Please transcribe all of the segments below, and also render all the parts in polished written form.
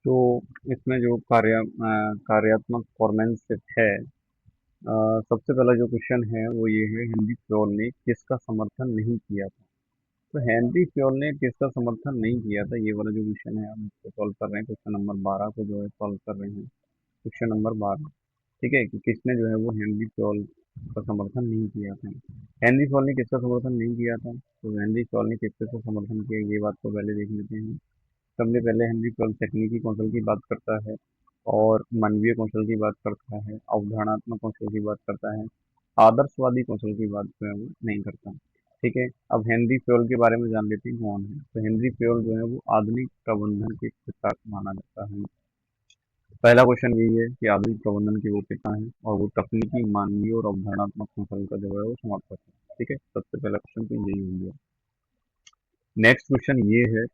तो इसमें जो कार्यात्मक फॉर्मेनशिप है, सबसे पहला जो क्वेश्चन है वो ये है, हेनरी फ्योल ने किसका समर्थन नहीं किया था। तो हेनरी फ्योल ने किसका समर्थन नहीं किया था, ये वाला जो क्वेश्चन है हम इसको सॉल्व कर रहे हैं। क्वेश्चन नंबर 12 को जो है सॉल्व कर रहे हैं। क्वेश्चन नंबर 12, ठीक है, कि किसने जो है वो हेनरी फ्योल का समर्थन नहीं किया था। हेनरी फ्योल ने किसका समर्थन नहीं किया था, तो हेनरी फ्योल ने किसका समर्थन किया, ये बात को पहले देख लेते हैं। सबसे पहले हेनरी फ्योल तकनीकी कौशल की बात करता है, और मानवीय कौशल की बात करता है, अवधारणात्मक कौशल की बात करता है, आदर्शवादी कौशल की बात जो है वो नहीं करता। ठीक है, अब हेनरी फ्योल के बारे में जान लेते हैं कौन है। तो हेनरी फ्योल जो है वो आधुनिक प्रबंधन के पिता माना जाता है। पहला क्वेश्चन यही है कि आधुनिक प्रबंधन के वो पिता हैं, और वो तकनीकी, मानवीय और अवधारणात्मक कौशल का जो है वो समर्थक है। ठीक है, सबसे पहला क्वेश्चन तो यही हो गया। नेक्स्ट क्वेश्चन ये है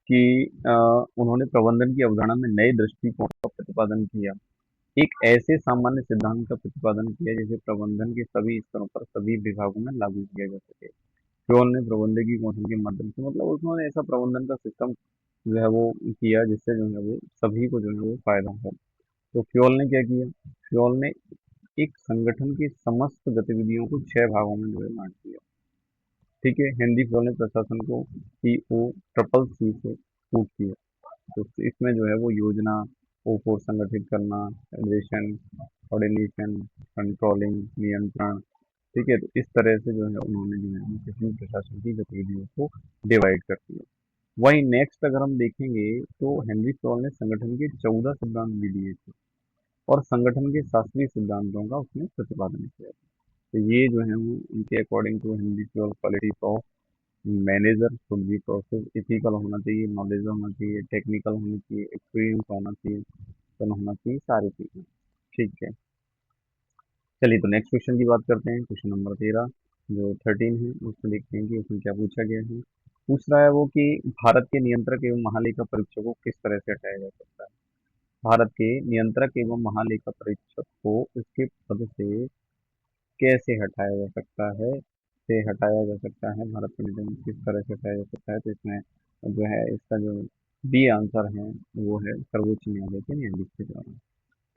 कि उन्होंने प्रबंधन की अवधारणा में नए दृष्टिकोण का प्रतिपादन किया। एक ऐसे सामान्य सिद्धांत का प्रतिपादन किया जिसे प्रबंधन के सभी स्तरों पर सभी विभागों में लागू किया जा सके। फ्योल ने प्रबंधकीय कौशल के माध्यम से, मतलब उसने ऐसा प्रबंधन का सिस्टम जो है वो किया जिससे जो है वो सभी को जो है वो फायदा हो। तो फ्योल ने क्या किया, फ्योल ने एक संगठन की समस्त गतिविधियों को 6 भागों में जो है बांट दिया। ठीक है, हेनरी फ्योल ने प्रशासन को CO ट्रिपल सी से छूट किया। तो इसमें जो है वो योजना, O4 संगठित करना, एडमिशन, कोऑर्डिनेशन, कंट्रोलिंग, नियंत्रण। ठीक है, तो इस तरह से जो है उन्होंने जो है किसी प्रशासन की गतिविधियों को डिवाइड कर दिया। वहीं नेक्स्ट अगर हम देखेंगे तो हेनरी फ्योल ने संगठन के 14 सिद्धांत भी दिए थे, और संगठन के शास्त्रीय सिद्धांतों का उसने प्रतिपादन किया था। तो ये जो है वो उनके according to Henry Fayol qualities of manager should be process, ethical होना चाहिए, नॉलेज होना चाहिए, टेक्निकल होना चाहिए, एक्सपीरियंस होना चाहिए, तो होना चाहिए सारी चीज़ें। ठीक है, चलिए तो नेक्स्ट क्वेश्चन की बात करते हैं। क्वेश्चन नंबर 13 जो 13 है उसमें देखते हैं कि उसमें क्या पूछा गया है। पूछ रहा है वो कि भारत के नियंत्रक एवं महालेखा परीक्षक को किस तरह से हटाया जा सकता है। भारत के नियंत्रक एवं महालेखा परीक्षक को उसके पद से कैसे हटाया जा सकता है, से हटाया जा सकता है, भारत के नियंत्रण किस तरह से हटाया जा सकता है। तो इसमें जो है इसका जो बी आंसर है वो है सर्वोच्च न्यायालय के न्यायाधीश के द्वारा।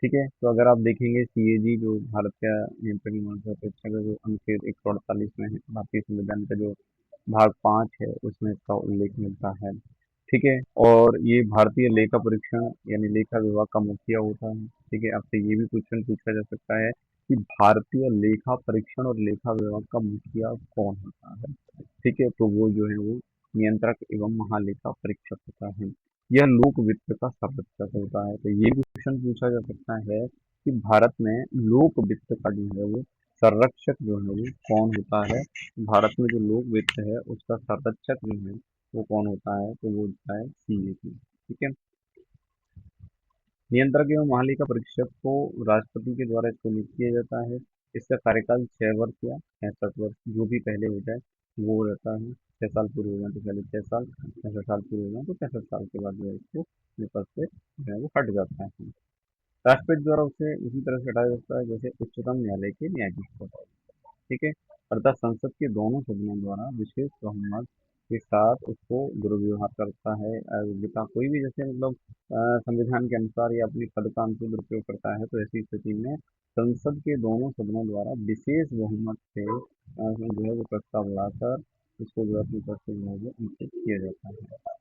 ठीक है, तो अगर आप देखेंगे CAG जो भारत का नियंत्रण एवं महालेखा परीक्षक है, जो अनुच्छेद 148 में है, भारतीय संविधान का जो भाग 5 है उसमें इसका उल्लेख मिलता है। ठीक है, और ये भारतीय लेखा परीक्षण यानी लेखा विभाग का मुखिया होता है। ठीक है, आपसे ये भी क्वेश्चन पूछा जा सकता है कि भारतीय लेखा परीक्षण और लेखा विभाग का मुखिया कौन होता है। ठीक है, तो वो जो है वो नियंत्रक एवं महालेखा परीक्षक होता है। यह लोक वित्त का संरक्षक होता है। तो ये क्वेश्चन पूछा जा सकता है कि भारत में लोक वित्त का जो है वो संरक्षक जो है वो कौन होता है। भारत में जो लोक वित्त है उसका संरक्षक जो है वो कौन होता है, तो वो होता है CAG। ठीक है, नियंत्रक एवं महालेखा परीक्षक को राष्ट्रपति के द्वारा इसको नियुक्त किया जाता है। इसका कार्यकाल 6 वर्ष या 65 वर्ष, जो भी पहले हो जाए वो रहता है। 6 साल पूरे हो जाए तो पहले 6 साल, 65 साल पूरे हो जाए तो 65 साल के बाद जो है इसको अपने पद से जो है वो हट जाता है। राष्ट्रपति द्वारा उसे उसी तरह से हटाया जाता है जैसे उच्चतम न्यायालय के न्यायाधीश को हटाया जाता है। ठीक है, अर्थात संसद के दोनों सदनों द्वारा विशेष बहुमत के साथ उसको दुर्व्यवहार करता है, अयोग्यता कोई भी, जैसे मतलब संविधान के अनुसार या अपने पद का अंत दुरुपयोग करता है, तो ऐसी स्थिति में संसद के दोनों सदनों द्वारा विशेष बहुमत से जो है वो प्रस्ताव लाकर उसको जो है अपने पद से जो है वो उनसे किया जाता है।